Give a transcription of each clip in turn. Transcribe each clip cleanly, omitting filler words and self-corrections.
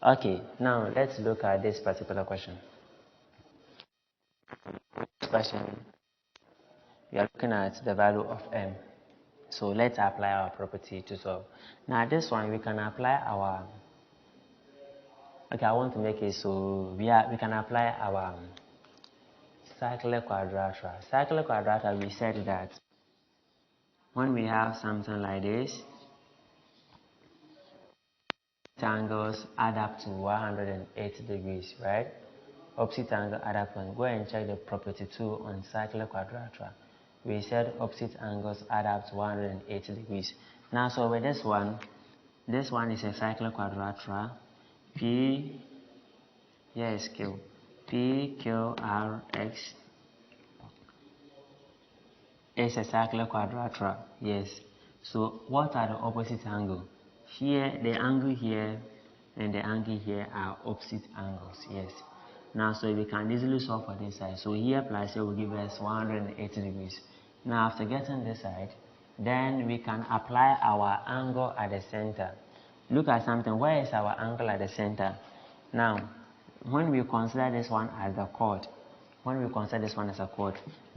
Okay, now let's look at this particular question. This question, we are looking at the value of m. So let's apply our property to solve. Now this one we can apply our, okay, I want to make it so we can apply our circular quadrilateral. Circular quadrilateral, we said that when we have something like this, angles add up to 180 degrees, right? Opposite angle add up to, go and check the property 2 on circular quadrilateral. We said opposite angles add up to 180 degrees. Now, so with this one is a circular quadrilateral. P, here is Q. P, Q, R, X is a circular quadrilateral, yes. So what are the opposite angles? Here, the angle here and the angle here are opposite angles, yes. Now, so we can easily solve for this side. So here plus here will give us 180 degrees. Now, after getting this side, then we can apply our angle at the center. Look at something. Where is our angle at the center? Now, when we consider this one as the chord,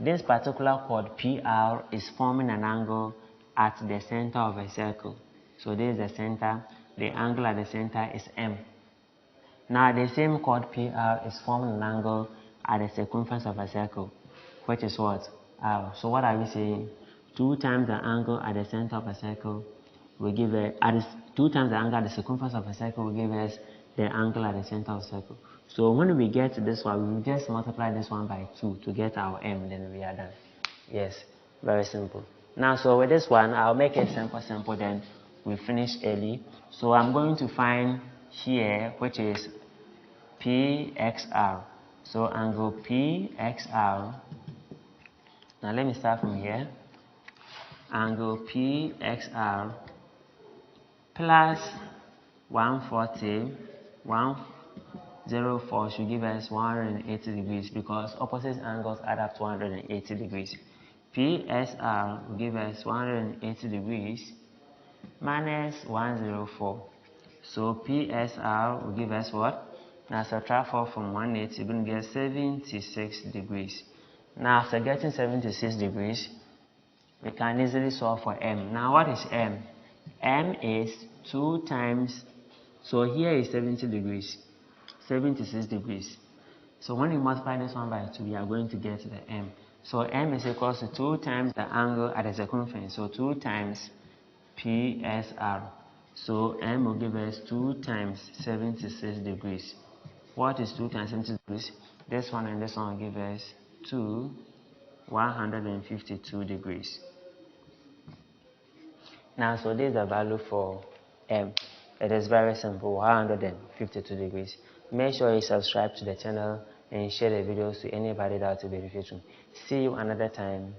this particular chord PR is forming an angle at the center of a circle. So this is the center. The angle at the center is M. Now the same chord PR is forming an angle at the circumference of a circle, which is what? R. So what are we saying? 2 times the angle at the center of a circle will give us, 2 times the angle at the circumference of a circle will give us the angle at the center of the circle. So when we get to this one, we will just multiply this one by 2 to get our M, then we are done. Yes, very simple. Now, so with this one, I'll make it simple, then we finish early. So I'm going to find here, which is PXR. So angle PXR. Now let me start from here. Angle PXR plus 140, 104 should give us 180 degrees because opposite angles add up to 180 degrees. PSR will give us 180 degrees minus 104. So PSR will give us what? Now subtract 4 from 180, you're going to get 76 degrees. Now after getting 76 degrees, we can easily solve for M. Now what is M? M is 2 times, so here is 70 degrees, 76 degrees. So when you multiply this one by 2, we are going to get the M. So M is equal to 2 times the angle at the circumference. So 2 times PSR. So M will give us 2 times 76 degrees. What is 2 times 76 degrees? This one and this one will give us 152 degrees. Now, so this is the value for M. It is very simple, 152 degrees. Make sure you subscribe to the channel and share the videos to anybody that will benefit from. See you another time.